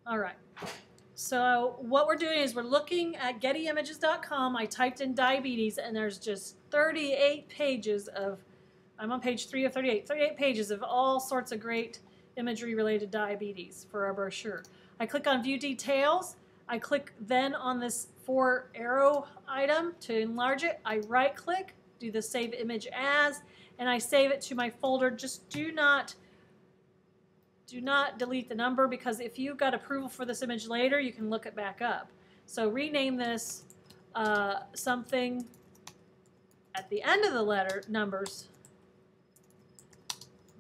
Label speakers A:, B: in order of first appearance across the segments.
A: All right. So what we're doing is we're looking at gettyimages.com. I typed in diabetes, and there's just 38 pages of, I'm on page 3 of 38, 38 pages of all sorts of great imagery related to diabetes for our brochure. I click on View Details. I click then on this 4 arrow item to enlarge it. I right click, do the Save Image As, and I save it to my folder. Just do not delete the number, because if you got approval for this image later, you can look it back up. So rename this something at the end of the letter numbers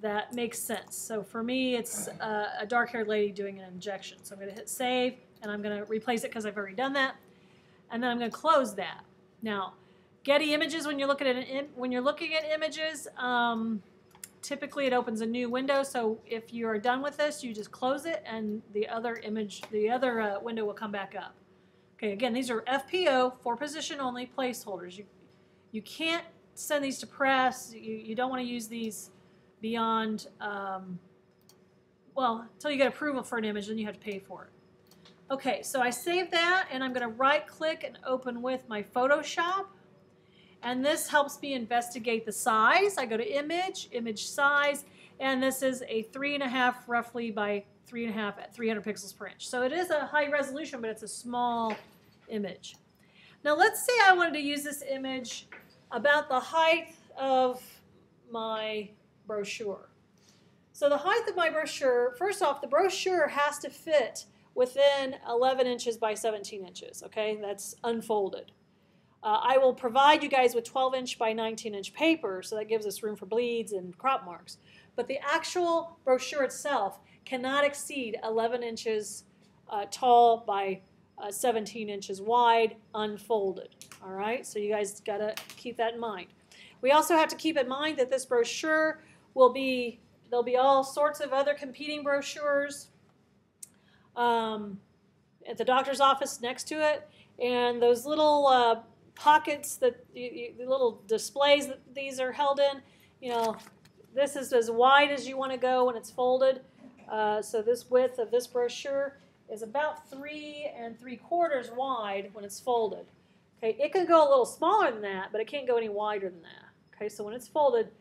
A: that makes sense. So for me, it's a dark-haired lady doing an injection. So I'm going to hit save, and I'm going to replace it because I've already done that. And then I'm going to close that. Now, Getty Images, when you're looking at images, typically it opens a new window. So if you are done with this, you just close it, and the other window will come back up. Okay, again, these are FPO, for position only placeholders. You can't send these to press. You don't want to use these beyond, well, until you get approval for an image, then you have to pay for it. Okay, so I saved that, and I'm going to right click and open with my Photoshop. And this helps me investigate the size. I go to Image, Image Size, and this is a 3.5 roughly by 3.5 at 300 pixels per inch. So it is a high resolution, but it's a small image. Now let's say I wanted to use this image about the height of my brochure. So the height of my brochure, first off, the brochure has to fit within 11 inches by 17 inches, okay? That's unfolded. I will provide you guys with 12-inch by 19-inch paper, so that gives us room for bleeds and crop marks. But the actual brochure itself cannot exceed 11 inches tall by 17 inches wide, unfolded. All right, so you guys got to keep that in mind. We also have to keep in mind that this brochure there'll be all sorts of other competing brochures at the doctor's office next to it, and those little pockets that the little displays that these are held in, you know, this is as wide as you want to go when it's folded. So this width of this brochure is about 3 3/4 wide when it's folded. Okay, it can go a little smaller than that, but it can't go any wider than that. Okay, so when it's folded,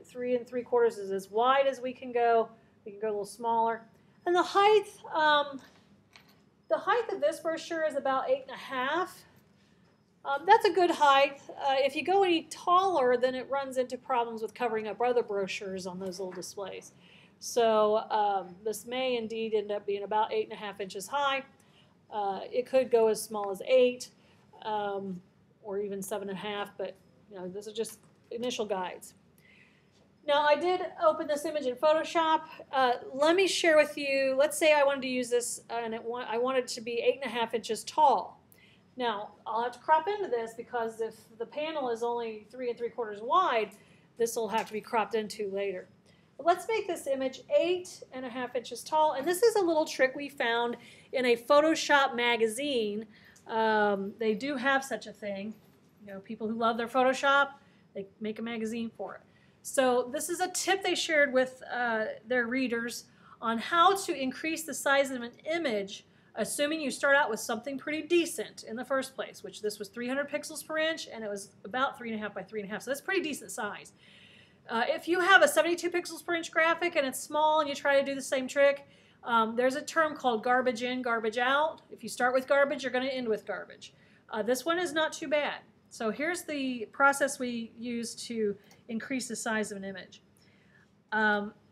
A: 3 3/4 is as wide as we can go. We can go a little smaller. And the height of this brochure is about 8.5. That's a good height. If you go any taller, then it runs into problems with covering up other brochures on those little displays. So this may indeed end up being about 8.5 inches high. It could go as small as 8 or even 7.5, but you know, those are just initial guides. Now I did open this image in Photoshop. Let me share with you, let's say I wanted to use this and I wanted it to be 8.5 inches tall. Now, I'll have to crop into this because if the panel is only 3 3/4 wide, this will have to be cropped into later. But let's make this image 8.5 inches tall. And this is a little trick we found in a Photoshop magazine. They do have such a thing. You know, people who love their Photoshop, they make a magazine for it. So this is a tip they shared with their readers on how to increase the size of an image, assuming you start out with something pretty decent in the first place, which this was 300 pixels per inch, and it was about 3.5 by 3.5, so that's pretty decent size. If you have a 72 pixels per inch graphic and it's small and you try to do the same trick, there's a term called garbage in, garbage out. If you start with garbage, you're going to end with garbage. This one is not too bad. So here's the process we use to increase the size of an image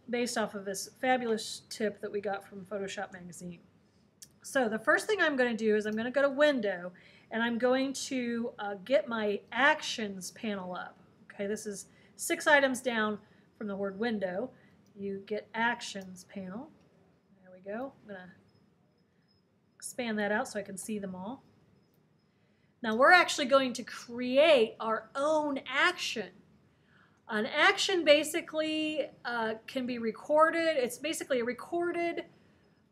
A: based off of this fabulous tip that we got from Photoshop magazine. So the first thing I'm going to do is I'm going to go to Window, and I'm going to get my Actions panel up. Okay, this is 6 items down from the word Window. You get Actions panel. There we go. I'm going to expand that out so I can see them all. Now we're actually going to create our own action. An action basically can be recorded. It's basically a recorded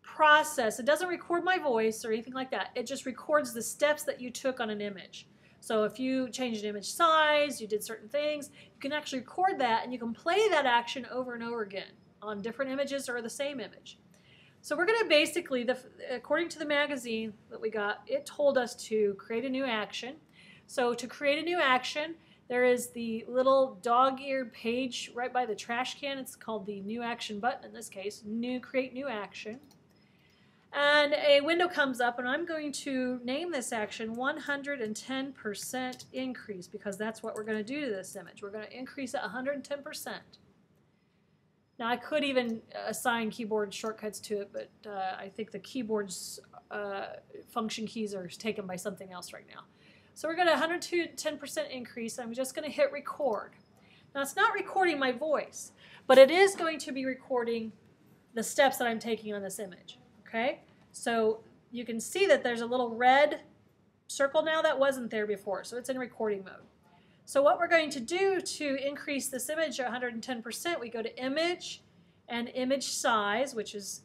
A: process. It doesn't record my voice or anything like that. It just records the steps that you took on an image. So if you changed an image size, you did certain things, you can actually record that and you can play that action over and over again on different images or the same image. So we're going to basically, according to the magazine that we got, it told us to create a new action. So to create a new action, there is the little dog-eared page right by the trash can. It's called the New Action button in this case, Create New Action. And a window comes up, and I'm going to name this action 110% increase because that's what we're going to do to this image. We're going to increase it 110%. Now, I could even assign keyboard shortcuts to it, but I think the keyboard's function keys are taken by something else right now. So we're going to 110% increase. I'm just going to hit record. Now, it's not recording my voice, but it is going to be recording the steps that I'm taking on this image. Okay? So you can see that there's a little red circle now that wasn't there before. So it's in recording mode. So what we're going to do to increase this image 110%, we go to Image and Image Size, which is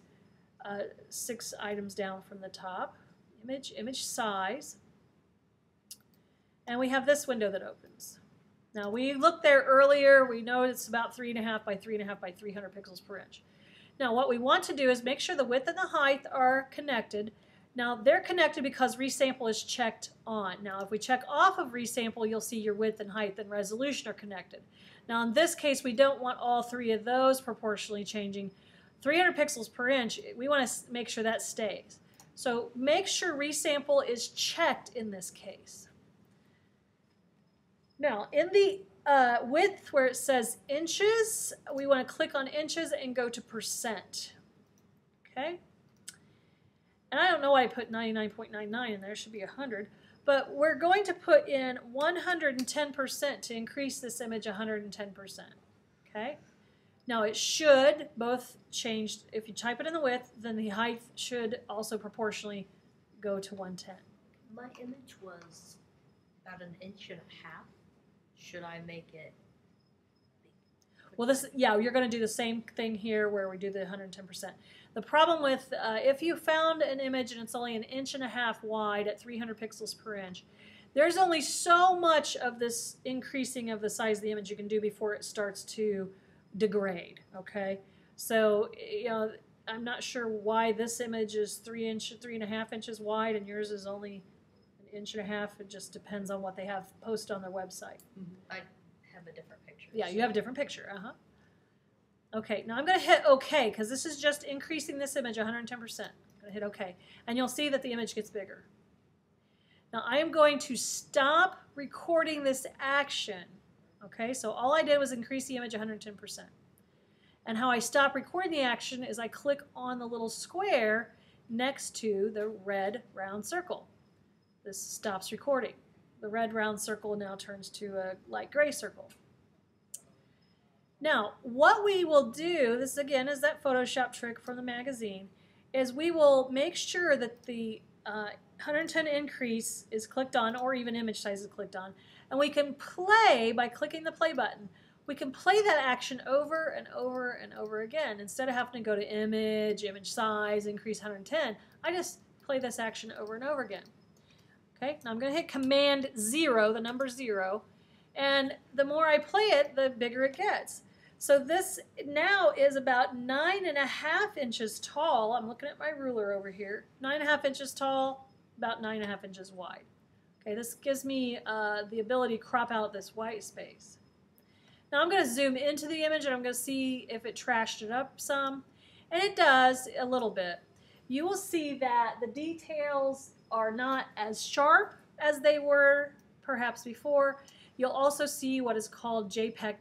A: 6 items down from the top. Image Size. And we have this window that opens. Now we looked there earlier. We know it's about 3.5 by 3.5 by 300 pixels per inch. Now what we want to do is make sure the width and the height are connected. Now they're connected because resample is checked on. Now if we check off of resample, you'll see your width and height and resolution are connected. Now in this case, we don't want all 3 of those proportionally changing. 300 pixels per inch, we want to make sure that stays. So make sure resample is checked in this case. Now in the width where it says inches, we want to click on inches and go to percent. Okay? And I don't know why I put 99.99 in there. It should be 100. But we're going to put in 110% to increase this image 110%. Okay? Now it should both change. If you type it in the width, then the height should also proportionally go to 110.
B: My image was about 1.5 inches. Should I make it big?
A: Well, you're going to do the same thing here where we do the 110%. The problem with, if you found an image and it's only 1.5 inches wide at 300 pixels per inch, there's only so much of this increasing of the size of the image you can do before it starts to degrade, okay? So, you know, I'm not sure why this image is 3.5 inches wide and yours is only 1.5 inches. It just depends on what they have posted on their website.
B: I have a different picture.
A: Yeah, you have a different picture. Okay, now I'm going to hit OK because this is just increasing this image 110%. I'm going to hit OK. And you'll see that the image gets bigger. Now I am going to stop recording this action. Okay, so all I did was increase the image 110%. And how I stop recording the action is I click on the little square next to the red round circle. This stops recording. The red round circle now turns to a light gray circle. Now, what we will do, this again is that Photoshop trick from the magazine, is we will make sure that the 110 increase is clicked on, or even image size is clicked on, and we can play, by clicking the play button, we can play that action over and over and over again. Instead of having to go to image size, increase 110, I just play this action over and over again. Okay, now I'm going to hit Command 0, the number 0, and the more I play it, the bigger it gets. So this now is about 9.5 inches tall. I'm looking at my ruler over here. 9.5 inches tall, about 9.5 inches wide. Okay, this gives me the ability to crop out this white space. Now I'm going to zoom into the image and I'm going to see if it trashed it up some. And it does a little bit. You will see that the details are not as sharp as they were perhaps before. You'll also see what is called JPEG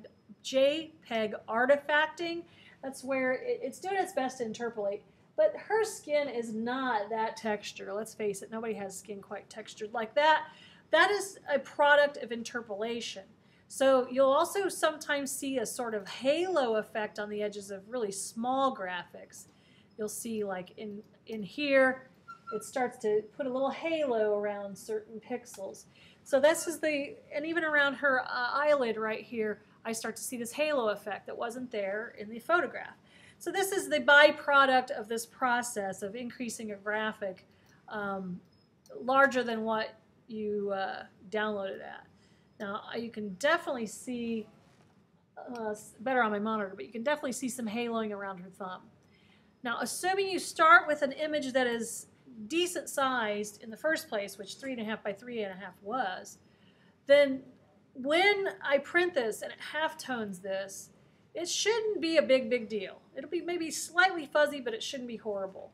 A: artifacting. That's where it's doing its best to interpolate. But her skin is not that textured. Let's face it, nobody has skin quite textured like that. That is a product of interpolation. So you'll also sometimes see a sort of halo effect on the edges of really small graphics. You'll see like in here, it starts to put a little halo around certain pixels. So this is and even around her eyelid right here, I start to see this halo effect that wasn't there in the photograph. So this is the byproduct of this process of increasing a graphic larger than what you downloaded at. Now you can definitely see, better on my monitor, but you can definitely see some haloing around her thumb. Now, assuming you start with an image that is decent sized in the first place, which 3.5 by 3.5 was, then when I print this and it halftones this, it shouldn't be a big deal. It'll be maybe slightly fuzzy, but it shouldn't be horrible.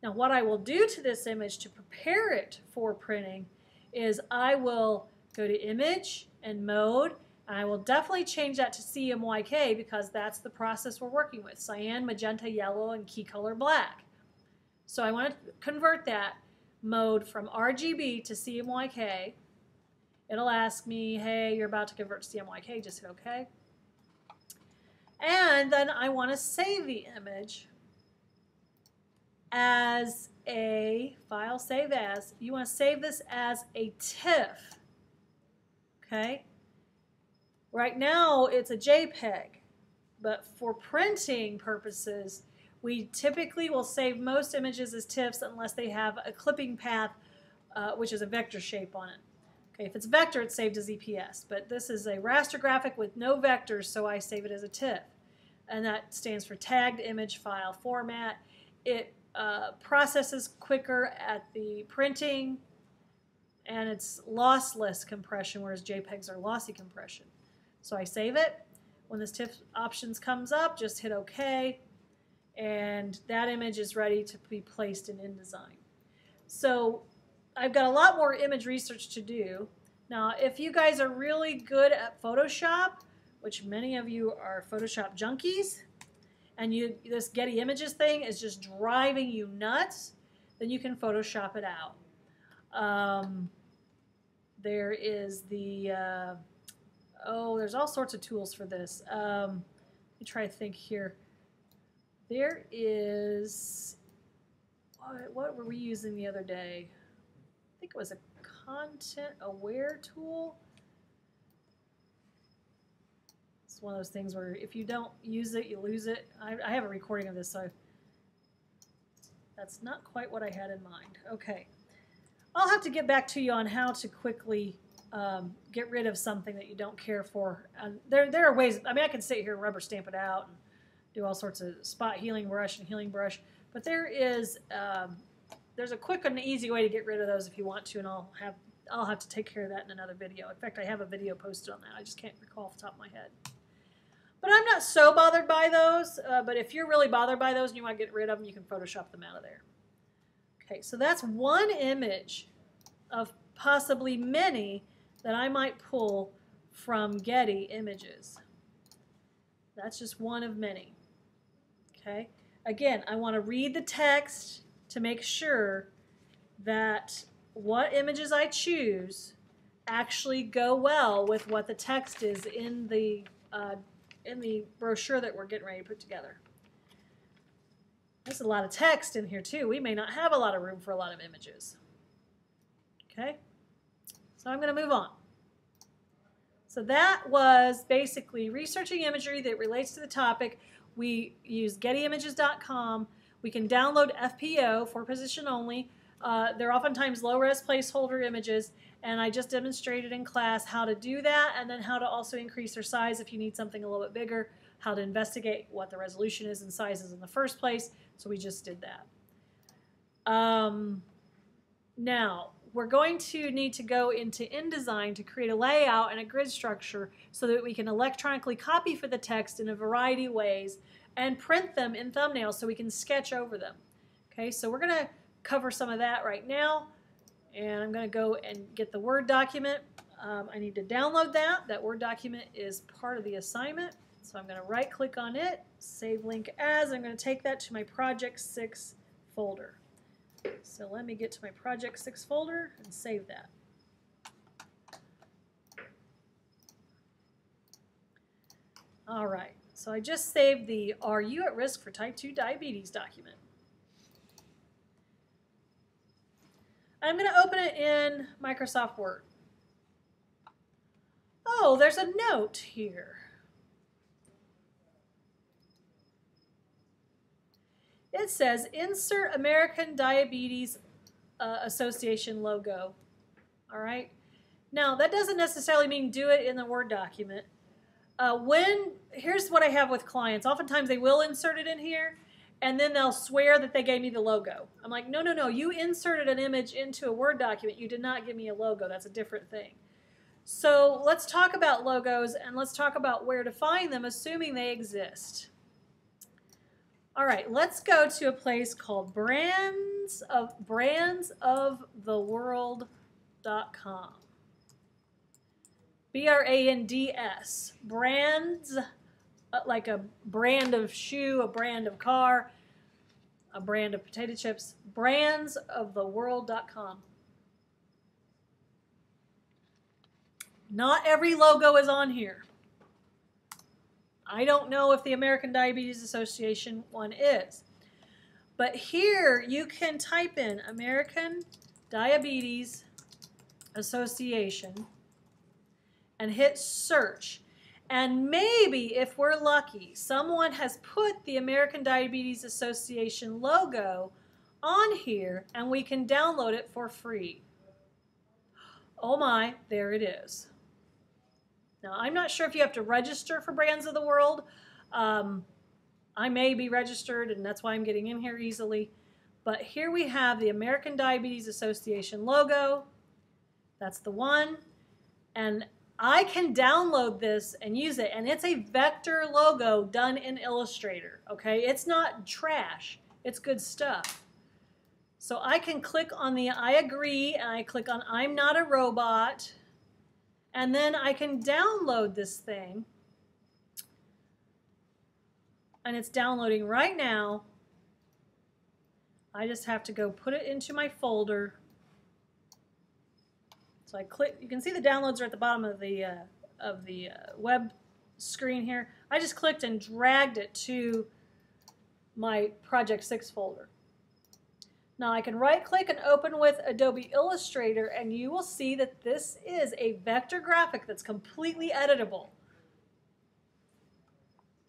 A: Now, what I will do to this image to prepare it for printing is I will go to Image and Mode, and I will definitely change that to CMYK because that's the process we're working with, cyan, magenta, yellow, and key color black. So I want to convert that mode from RGB to CMYK. It'll ask me, hey, you're about to convert to CMYK, just hit OK. And then I want to save the image as a file, save as. You want to save this as a TIFF. Okay? Right now it's a JPEG, but for printing purposes, we typically will save most images as TIFFs unless they have a clipping path, which is a vector shape on it. Okay, if it's vector, it's saved as EPS, but this is a raster graphic with no vectors, so I save it as a TIFF. And that stands for tagged image file format. It processes quicker at the printing, and it's lossless compression, whereas JPEGs are lossy compression. So I save it. When this TIFF options comes up, just hit OK, and that image is ready to be placed in InDesign. So I've got a lot more image research to do. Now, if you guys are really good at Photoshop, which many of you are Photoshop junkies, and this Getty Images thing is just driving you nuts, then you can Photoshop it out. There is the, there's all sorts of tools for this. Let me try to think here. There is, what were we using the other day? I think it was a content aware tool. It's one of those things where if you don't use it, you lose it. I have a recording of this, so that's not quite what I had in mind. Okay. I'll have to get back to you on how to quickly get rid of something that you don't care for. There are ways, I mean, I can sit here and rubber stamp it out and do all sorts of spot healing brush and healing brush, but there's a quick and easy way to get rid of those if you want to, and I'll have to take care of that in another video. In fact, I have a video posted on that. I just can't recall off the top of my head. But I'm not so bothered by those, but if you're really bothered by those and you want to get rid of them, you can Photoshop them out of there. Okay, so that's one image of possibly many that I might pull from Getty Images. That's just one of many. Okay, again, I want to read the text to make sure that what images I choose actually go well with what the text is in the brochure that we're getting ready to put together. There's a lot of text in here too. We may not have a lot of room for a lot of images. Okay, so I'm going to move on. So that was basically researching imagery that relates to the topic. We use gettyimages.com. We can download FPO for position only. They're oftentimes low-res placeholder images, and I just demonstrated in class how to do that and then how to also increase their size if you need something a little bit bigger, how to investigate what the resolution is and sizes in the first place. So we just did that. Now, we're going to need to go into InDesign to create a layout and a grid structure so that we can electronically copy for the text in a variety of ways and print them in thumbnails so we can sketch over them. Okay, so we're going to cover some of that right now, and I'm going to go and get the Word document. I need to download that. That Word document is part of the assignment, so I'm going to right-click on it, save link as. I'm going to take that to my Project 6 folder. So let me get to my Project 6 folder and save that. All right, so I just saved the Are You at Risk for Type 2 Diabetes document. I'm going to open it in Microsoft Word. Oh, there's a note here. It says, insert American Diabetes Association logo. All right. Now, that doesn't necessarily mean do it in the Word document. Here's what I have with clients. Oftentimes they will insert it in here, and then they'll swear that they gave me the logo. I'm like, no, no, no, you inserted an image into a Word document. You did not give me a logo. That's a different thing. So let's talk about logos, and let's talk about where to find them, assuming they exist. All right, let's go to a place called brandsoftheworld.com. B-R-A-N-D-S. Brands, like a brand of shoe, a brand of car, a brand of potato chips. Brandsoftheworld.com. Not every logo is on here. I don't know if the American Diabetes Association one is. But here you can type in American Diabetes Association and hit search. And maybe, if we're lucky, someone has put the American Diabetes Association logo on here and we can download it for free. Oh my, there it is. Now, I'm not sure if you have to register for Brands of the World. I may be registered, and that's why I'm getting in here easily. But here we have the American Diabetes Association logo. That's the one. And I can download this and use it. And it's a vector logo done in Illustrator. Okay? It's not trash. It's good stuff. So I can click on the I agree, and I click on I'm not a robot. And then I can download this thing. And it's downloading right now. I just have to go put it into my folder. So I click, you can see the downloads are at the bottom of the web screen here. I just clicked and dragged it to my Project 6 folder. Now I can right click and open with Adobe Illustrator, and you will see that this is a vector graphic that's completely editable.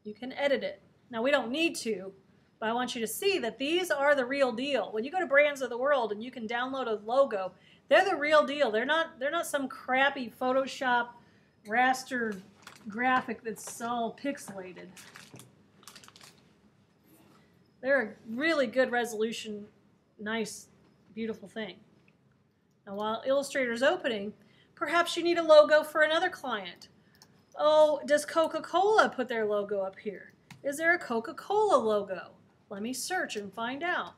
A: You can edit it. Now we don't need to, but I want you to see that these are the real deal. When you go to Brands of the World and you can download a logo, they're the real deal. They're not some crappy Photoshop raster graphic that's all pixelated. They're a really good resolution, nice, beautiful thing. Now while Illustrator's opening, perhaps you need a logo for another client. Oh, does Coca-Cola put their logo up here? Is there a Coca-Cola logo? Let me search and find out.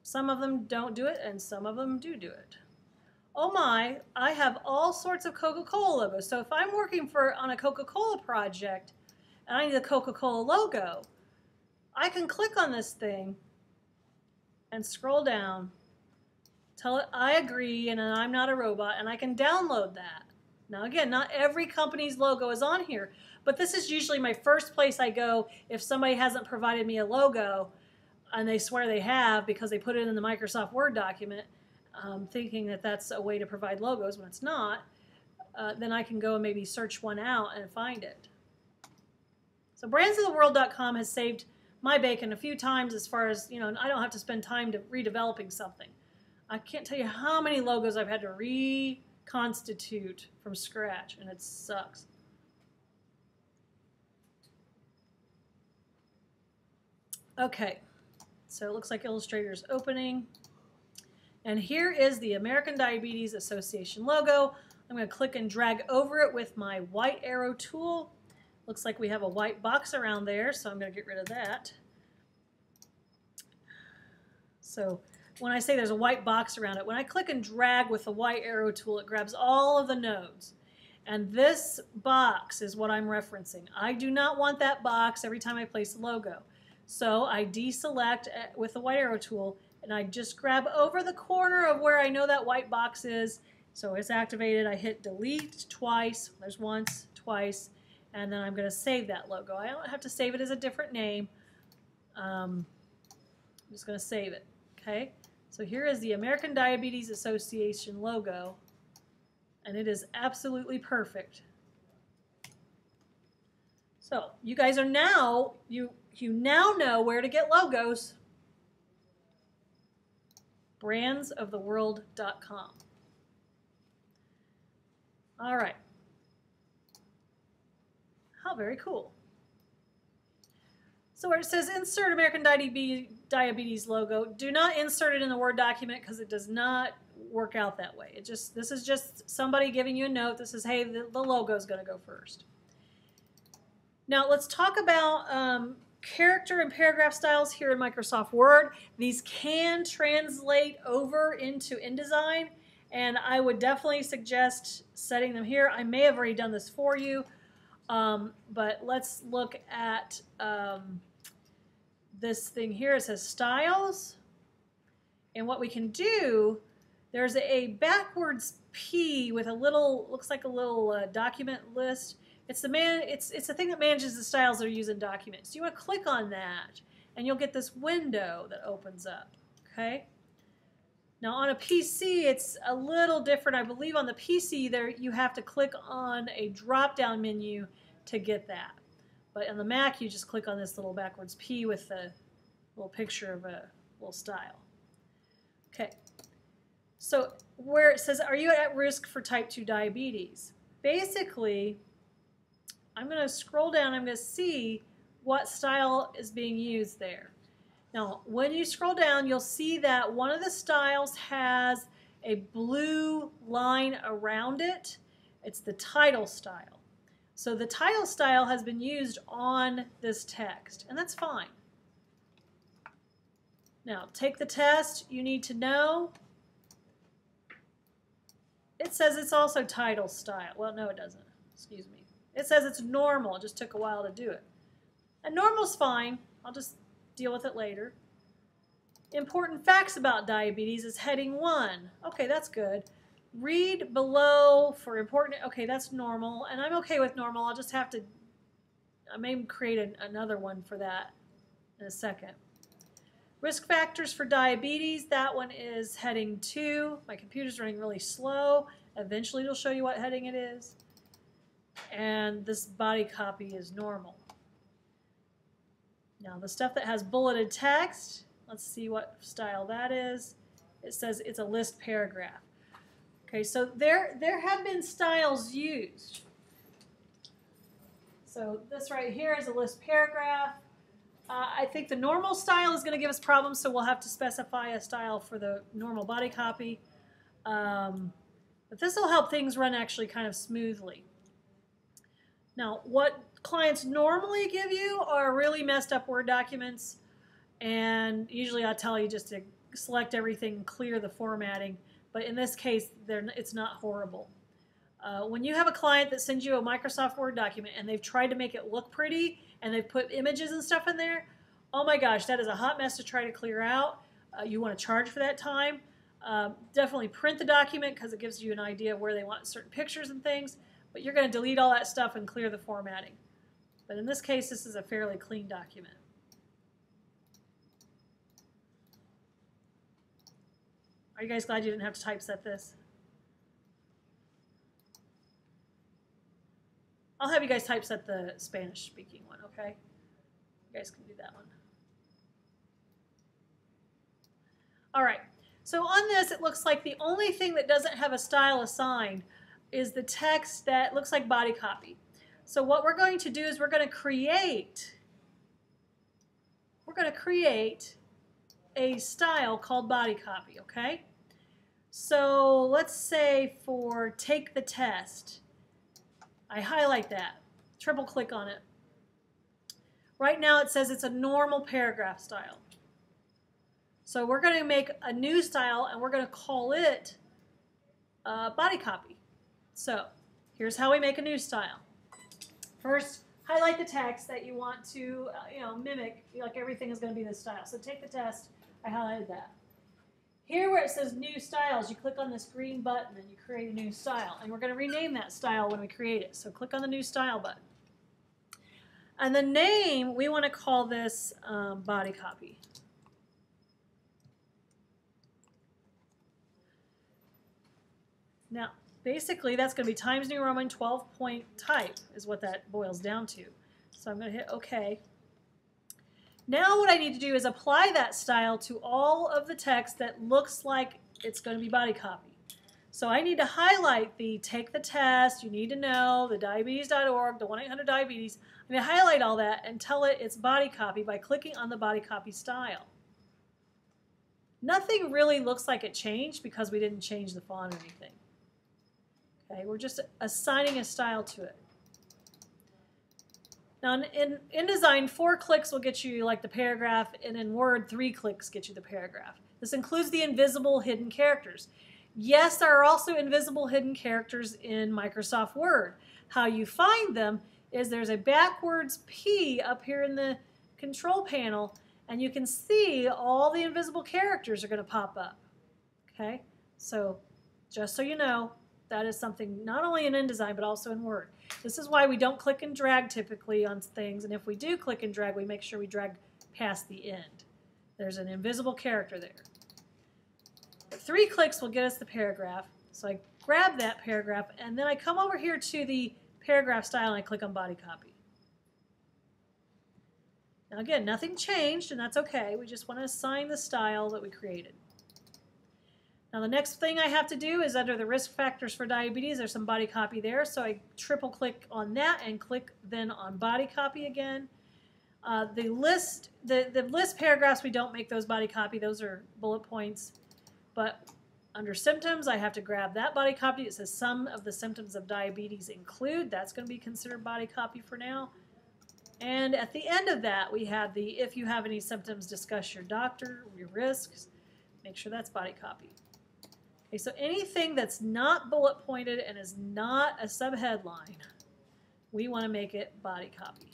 A: Some of them don't do it, and some of them do it. Oh my, I have all sorts of Coca-Cola logos. So if I'm working on a Coca-Cola project and I need a Coca-Cola logo, I can click on this thing and scroll down, tell it I agree and I'm not a robot, and I can download that. Now again, not every company's logo is on here, but this is usually my first place I go if somebody hasn't provided me a logo and they swear they have because they put it in the Microsoft Word document, thinking that that's a way to provide logos when it's not. Then I can go and maybe search one out and find it. So brandsoftheworld.com has saved my bacon a few times as far as, you know, I don't have to spend time to redeveloping something. I can't tell you how many logos I've had to reconstitute from scratch, and it sucks. Okay, so it looks like Illustrator's opening. And here is the American Diabetes Association logo. I'm going to click and drag over it with my white arrow tool. Looks like we have a white box around there, so I'm going to get rid of that. So when I say there's a white box around it, when I click and drag with the white arrow tool, it grabs all of the nodes. And this box is what I'm referencing. I do not want that box every time I place a logo. So I deselect with the white arrow tool, and I just grab over the corner of where I know that white box is. So it's activated. I hit delete twice. There's once, twice. And then I'm going to save that logo. I don't have to save it as a different name. I'm just going to save it. Okay? So here is the American Diabetes Association logo. And it is absolutely perfect. So you guys are now, you now know where to get logos. brandsoftheworld.com. All right. How very cool. So where it says insert American Diabetes logo, do not insert it in the Word document because it does not work out that way. This is just somebody giving you a note that says, hey, the logo is going to go first. Now let's talk about character and paragraph styles here in Microsoft Word. These can translate over into InDesign, and I would definitely suggest setting them here. I may have already done this for you, but let's look at this thing here. It says styles, and what we can do, there's a backwards P with a little, looks like a little document list. It's the thing that manages the styles that are used in documents. You want to click on that, and you'll get this window that opens up. Okay. Now on a PC, it's a little different. I believe on the PC there you have to click on a drop-down menu to get that. But on the Mac, you just click on this little backwards P with the little picture of a little style. Okay. So where it says, are you at risk for type 2 diabetes? Basically, I'm going to scroll down. I'm going to see what style is being used there. Now, when you scroll down, you'll see that one of the styles has a blue line around it. It's the title style. So the title style has been used on this text, and that's fine. Now, take the test. You need to know. It says it's also title style. Well, no, it doesn't. Excuse me. It says it's normal. It just took a while to do it. And normal's fine. I'll just deal with it later. Important facts about diabetes is heading 1. Okay, that's good. Read below for important. Okay, that's normal. And I'm okay with normal. I'll just have to, I may create another one for that in a second. Risk factors for diabetes. That one is heading 2. My computer's running really slow. Eventually it'll show you what heading it is. And this body copy is normal. Now the stuff that has bulleted text, let's see what style that is. It says it's a list paragraph. Okay, so there have been styles used. So this right here is a list paragraph. I think the normal style is going to give us problems, so we'll have to specify a style for the normal body copy. But this will help things run actually kind of smoothly. Now, what clients normally give you are really messed up Word documents, and usually I tell you just to select everything, clear the formatting, but in this case, it's not horrible. When you have a client that sends you a Microsoft Word document and they've tried to make it look pretty and they've put images and stuff in there, oh my gosh, that is a hot mess to try to clear out. You want to charge for that time. Definitely print the document because it gives you an idea of where they want certain pictures and things, but you're going to delete all that stuff and clear the formatting. But in this case, this is a fairly clean document. Are you guys glad you didn't have to typeset this? I'll have you guys typeset the Spanish-speaking one, okay? You guys can do that one. All right. So on this, it looks like the only thing that doesn't have a style assigned is the text that looks like body copy. So what we're going to do is we're going to create a style called body copy, okay? So let's say for take the test, I highlight that, triple click on it. Right now it says it's a normal paragraph style. So we're going to make a new style and we're going to call it body copy. So here's how we make a new style. First, highlight the text that you want to mimic, like everything is going to be this style. So take the test, I highlighted that. Here where it says new styles, you click on this green button and you create a new style. And we're going to rename that style when we create it. So click on the new style button. And the name, we want to call this body copy. Now, basically that's going to be Times New Roman 12-point type is what that boils down to. So I'm going to hit OK. Now what I need to do is apply that style to all of the text that looks like it's going to be body copy. So I need to highlight the take the test, you need to know, the diabetes.org, the 1-800-diabetes. I'm going to highlight all that and tell it it's body copy by clicking on the body copy style. Nothing really looks like it changed because we didn't change the font or anything. Okay, we're just assigning a style to it. Now in InDesign, 4 clicks will get you like the paragraph, and in Word, 3 clicks get you the paragraph. This includes the invisible hidden characters. Yes, there are also invisible hidden characters in Microsoft Word. How you find them is there's a backwards P up here in the control panel, and you can see all the invisible characters are going to pop up. Okay, so just so you know, that is something not only in InDesign but also in Word. This is why we don't click and drag typically on things, and if we do click and drag, we make sure we drag past the end. There's an invisible character there. 3 clicks will get us the paragraph. So I grab that paragraph, and then I come over here to the paragraph style and I click on body copy. Now again, nothing changed, and that's okay. We just want to assign the style that we created. Now the next thing I have to do is under the risk factors for diabetes, there's some body copy there. So I triple click on that and click then on body copy again. The list paragraphs, we don't make those body copy. Those are bullet points. But under symptoms, I have to grab that body copy. It says some of the symptoms of diabetes include. That's going to be considered body copy for now. And at the end of that, we have the if you have any symptoms, discuss your doctor, your risks. Make sure that's body copy. Okay, so anything that's not bullet pointed and is not a subheadline, we want to make it body copy.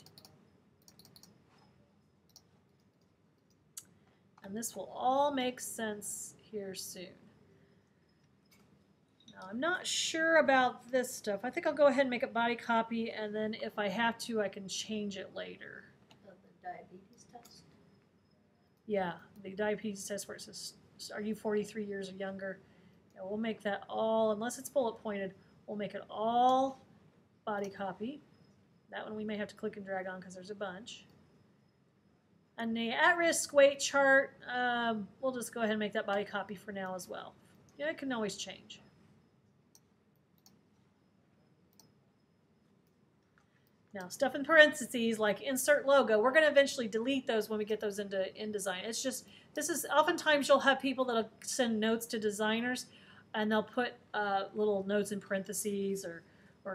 A: And this will all make sense here soon. Now, I'm not sure about this stuff. I think I'll go ahead and make it body copy, and then if I have to, I can change it later.
B: The diabetes test?
A: Yeah, the diabetes test where it says, are you 43 years or younger? Yeah, we'll make that all, unless it's bullet pointed, we'll make it all body copy. That one we may have to click and drag on because there's a bunch. And the at-risk weight chart, we'll just go ahead and make that body copy for now as well. Yeah, it can always change. Now, stuff in parentheses like insert logo, we're going to eventually delete those when we get those into InDesign. It's just, this is, oftentimes you'll have people that'll send notes to designers and they'll put little notes in parentheses or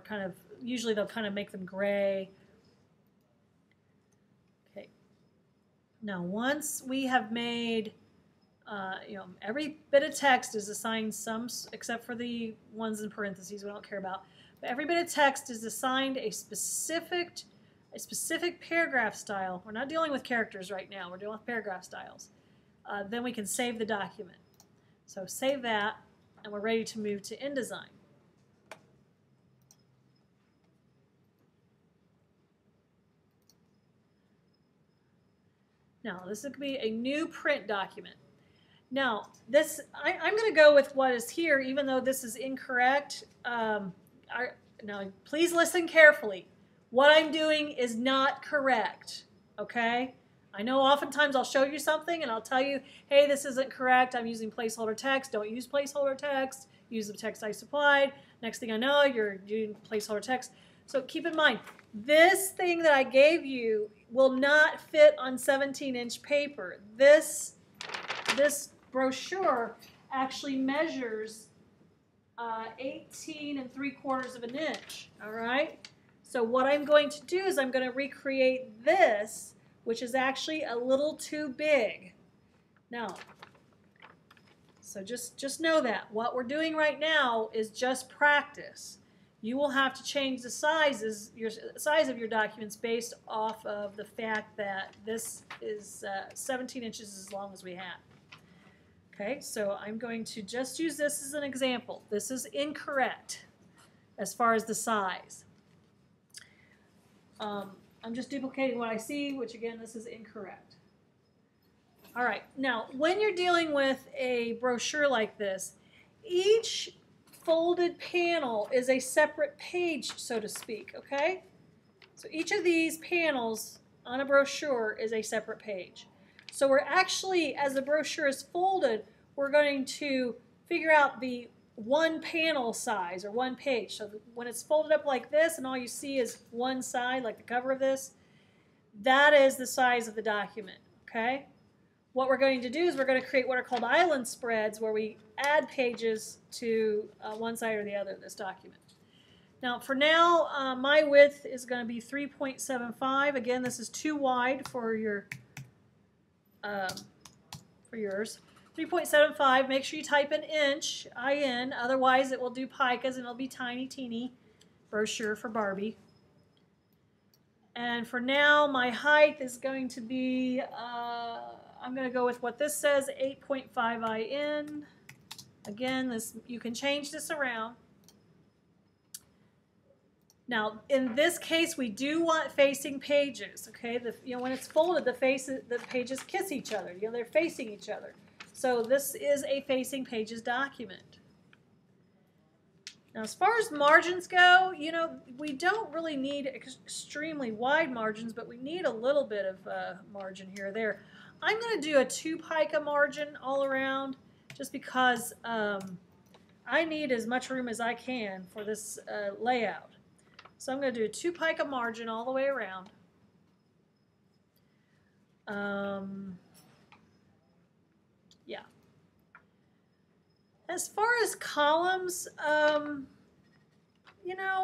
A: kind of, usually they'll kind of make them gray. Okay. Now, once we have made, every bit of text is assigned some, except for the ones in parentheses we don't care about. But every bit of text is assigned a specific paragraph style. We're not dealing with characters right now. We're dealing with paragraph styles. Then we can save the document. So save that, and we're ready to move to InDesign. Now, this could be a new print document. Now, this I'm going to go with what is here, even though this is incorrect. Now, please listen carefully. What I'm doing is not correct, okay? I know oftentimes I'll show you something and I'll tell you, hey, this isn't correct. I'm using placeholder text. Don't use placeholder text. Use the text I supplied. Next thing I know, you're using placeholder text. So keep in mind, this thing that I gave you will not fit on 17-inch paper. This brochure actually measures 18 3/4 of an inch, all right? So what I'm going to do is I'm going to recreate this, which is actually a little too big. Now, so just know that. What we're doing right now is just practice. You will have to change the size of your documents based off of the fact that this is 17 inches as long as we have. Okay, so I'm going to just use this as an example. This is incorrect as far as the size. I'm just duplicating what I see, which again, this is incorrect. All right, now when you're dealing with a brochure like this, each folded panel is a separate page, so to speak, okay? So each of these panels on a brochure is a separate page. So we're actually, as the brochure is folded, we're going to figure out the one panel size or one page. So when it's folded up like this and all you see is one side, like the cover of this, that is the size of the document, okay? What we're going to do is we're going to create what are called island spreads, where we add pages to one side or the other of this document. Now, for now, my width is going to be 3.75. Again, this is too wide for yours. 3.75. Make sure you type an inch, IN. Otherwise, it will do picas and it'll be tiny, teeny brochure for Barbie. And for now, my height is going to be, I'm going to go with what this says, 8.5 IN. Again, this, you can change this around. Now, in this case, we do want facing pages, okay? When it's folded, the pages kiss each other. They're facing each other. So this is a facing pages document. Now, as far as margins go, we don't really need extremely wide margins, but we need a little bit of margin here or there. I'm going to do a 2 pica margin all around, just because I need as much room as I can for this layout. So I'm going to do a 2 pica margin all the way around. Yeah. As far as columns,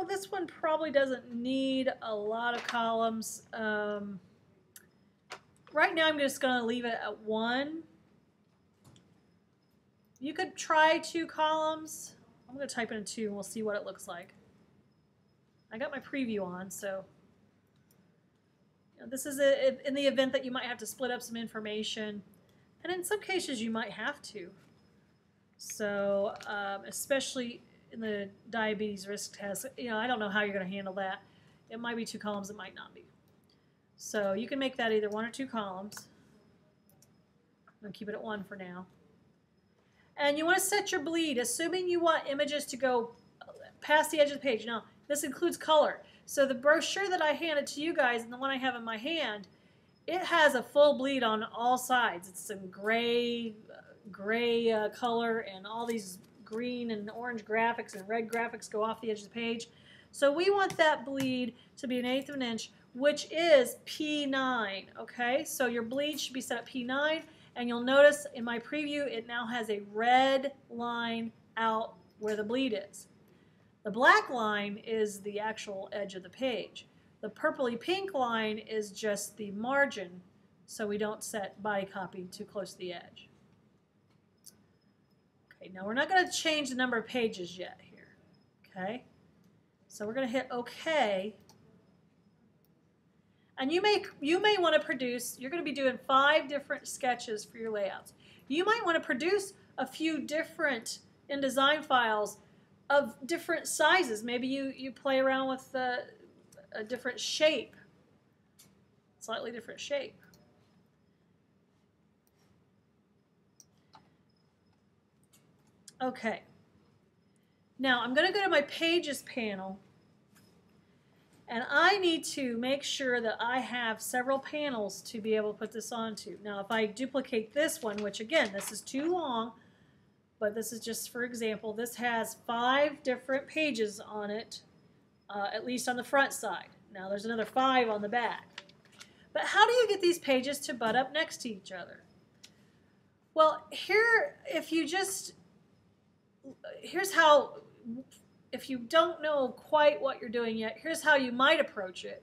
A: this one probably doesn't need a lot of columns. Right now I'm just going to leave it at 1. You could try 2 columns. I'm going to type in 2 and we'll see what it looks like. I got my preview on, so this is in the event that you might have to split up some information, and in some cases you might have to. So especially in the diabetes risk test, I don't know how you're going to handle that. It might be 2 columns, it might not be. So you can make that either 1 or 2 columns. I'm going to keep it at 1 for now. And you want to set your bleed, assuming you want images to go past the edge of the page. Now, this includes color. So the brochure that I handed to you guys and the one I have in my hand, it has a full bleed on all sides. It's some gray color, and all these green and orange graphics and red graphics go off the edge of the page. So we want that bleed to be 1/8 of an inch, which is P9, okay? So your bleed should be set at P9, and you'll notice in my preview it now has a red line out where the bleed is. The black line is the actual edge of the page. The purpley pink line is just the margin, so we don't set body copy too close to the edge. Okay, now we're not going to change the number of pages yet here, okay? So we're going to hit OK. And you may want to produce, you're going to be doing 5 different sketches for your layouts. You might want to produce a few different InDesign files of different sizes. Maybe you play around with a different shape, slightly different shape. Okay. Now I'm going to go to my Pages panel, and I need to make sure that I have several panels to be able to put this onto. Now if I duplicate this one, which again, this is too long, but this is just for example, this has 5 different pages on it, at least on the front side. Now there's another 5 on the back. But how do you get these pages to butt up next to each other? Well, here's how, if you don't know quite what you're doing yet, here's how you might approach it.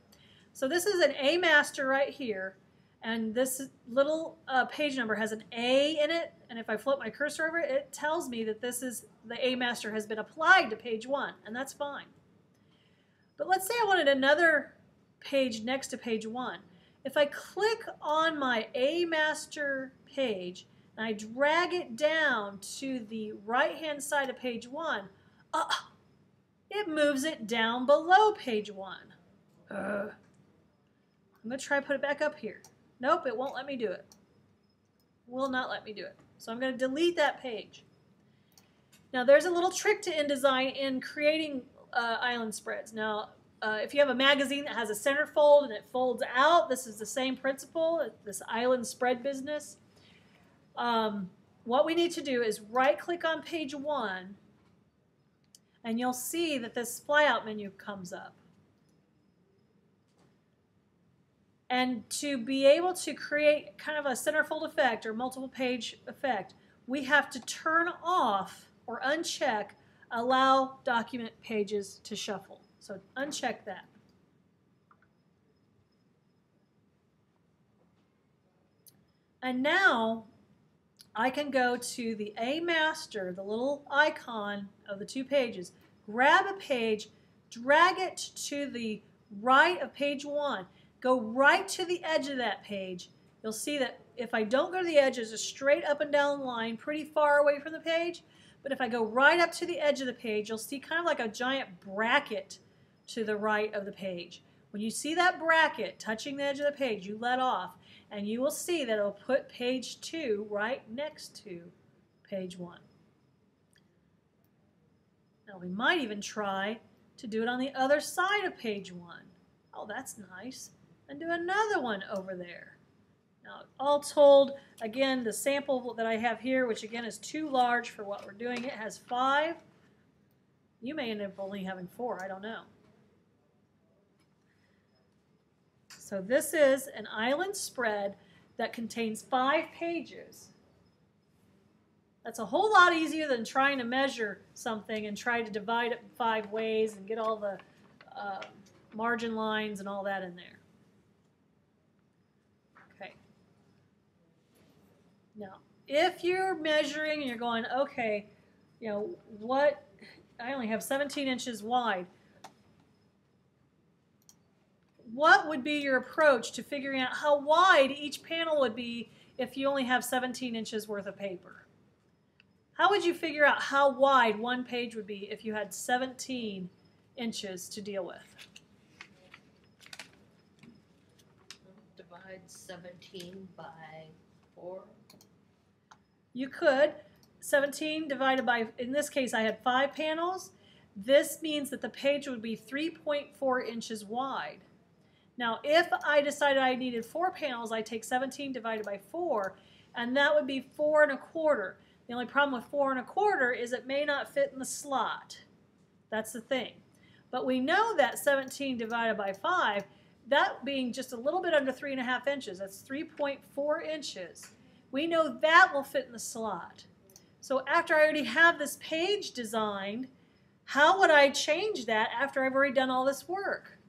A: So this is an A master right here, and this little page number has an A in it, and if I float my cursor over it, it tells me that this is the A master has been applied to page 1, and that's fine. But let's say I wanted another page next to page 1. If I click on my A master page and I drag it down to the right-hand side of page 1, it moves it down below page 1. I'm going to try to put it back up here. Nope, it won't let me do it. Will not let me do it. So I'm going to delete that page. Now there's a little trick to InDesign in creating island spreads. Now if you have a magazine that has a centerfold and it folds out, this is the same principle, this island spread business. What we need to do is right click on page 1 and you'll see that this flyout menu comes up. And to be able to create kind of a centerfold effect or multiple page effect, we have to turn off or uncheck allow document pages to shuffle. So uncheck that. And now I can go to the A master, the little icon of the 2 pages, grab a page, drag it to the right of page 1, go right to the edge of that page. You'll see that if I don't go to the edge, it's a straight up and down line, pretty far away from the page. But if I go right up to the edge of the page, you'll see kind of like a giant bracket to the right of the page. When you see that bracket touching the edge of the page, you let off, and you will see that it'll put page 2 right next to page 1. Now we might even try to do it on the other side of page 1. Oh, that's nice. And do another one over there. Now, all told, again, the sample that I have here, which again is too large for what we're doing, it has 5. You may end up only having 4, I don't know. So this is an island spread that contains 5 pages. That's a whole lot easier than trying to measure something and try to divide it in 5 ways and get all the margin lines and all that in there. Okay. Now, if you're measuring and you're going, okay, you know, what, I only have 17 inches wide. What would be your approach to figuring out how wide each panel would be if you only have 17 inches worth of paper? How would you figure out how wide one page would be if you had 17 inches to deal with?
B: Divide 17 by 4.
A: You could. 17 divided by, in this case, I had 5 panels. This means that the page would be 3.4 inches wide. Now, if I decided I needed 4 panels, I take 17 divided by 4, and that would be 4 1/4. The only problem with 4 1/4 is it may not fit in the slot. That's the thing. But we know that 17 divided by 5, that being just a little bit under 3.5 inches, that's 3.4 inches. We know that will fit in the slot. So after I already have this page designed, how would I change that after I've already done all this work?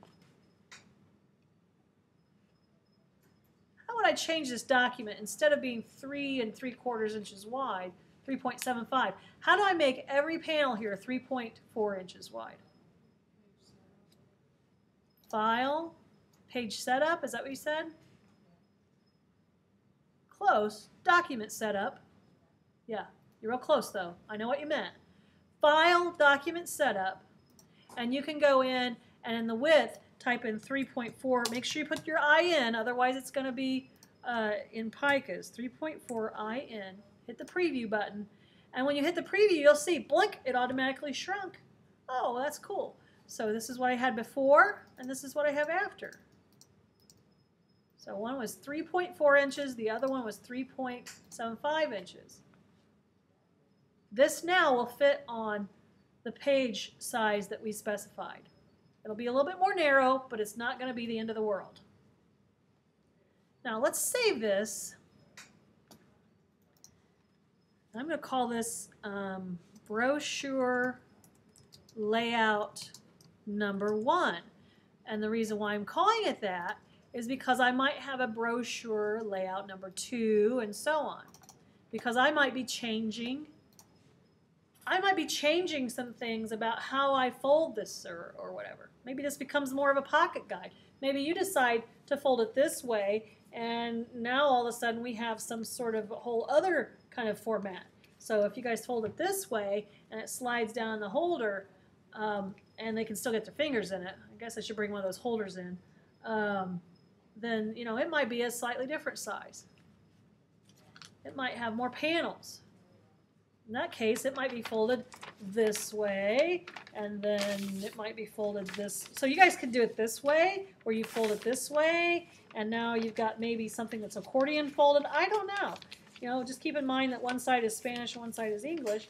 A: How would I change this document instead of being 3 3/4 inches wide, 3.75? How do I make every panel here 3.4 inches wide? File, page setup, is that what you said? Close, document setup. Yeah, you're real close though. I know what you meant. File, document setup, and you can go in and in the width, type in 3.4. Make sure you put your I in, otherwise it's going to be in picas. 3.4 I in. Hit the preview button. And when you hit the preview, you'll see, blink, it automatically shrunk. Oh, that's cool. So this is what I had before, and this is what I have after. So one was 3.4 inches, the other one was 3.75 inches. This now will fit on the page size that we specified. It'll be a little bit more narrow, but it's not going to be the end of the world. Now let's save this. I'm going to call this brochure layout number 1. And the reason why I'm calling it that is because I might have a brochure layout number 2 and so on. Because I might be changing some things about how I fold this or whatever. Maybe this becomes more of a pocket guide. Maybe you decide to fold it this way, and now all of a sudden we have some sort of whole other kind of format. So if you guys fold it this way and it slides down the holder, and they can still get their fingers in it, I guess I should bring one of those holders in, then you know it might be a slightly different size. It might have more panels. In that case, it might be folded this way, and then it might be folded this. So you guys could do it this way, where you fold it this way, and now you've got maybe something that's accordion folded. I don't know. You know, just keep in mind that one side is Spanish and one side is English,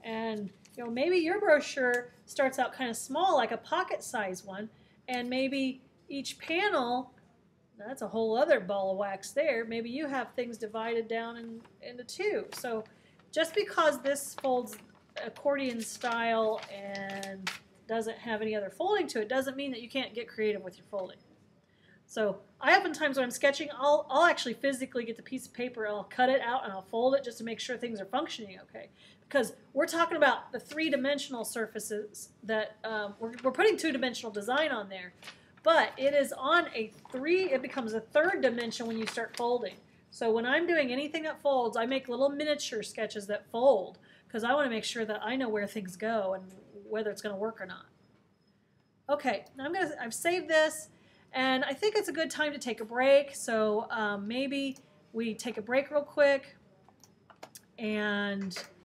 A: and You know, maybe your brochure starts out kind of small, like a pocket size one, and maybe each panel, that's a whole other ball of wax there. Maybe you have things divided down into two. So just because this folds accordion style and doesn't have any other folding to it doesn't mean that you can't get creative with your folding. So I oftentimes when I'm sketching, I'll actually physically get the piece of paper and I'll cut it out and I'll fold it just to make sure things are functioning okay. Because we're talking about the three-dimensional surfaces that we're putting two-dimensional design on there, but it is on it becomes a third dimension when you start folding. So when I'm doing anything that folds, I make little miniature sketches that fold because I want to make sure that I know where things go and whether it's going to work or not. Okay, now I've saved this, and I think it's a good time to take a break. So maybe we take a break real quick, and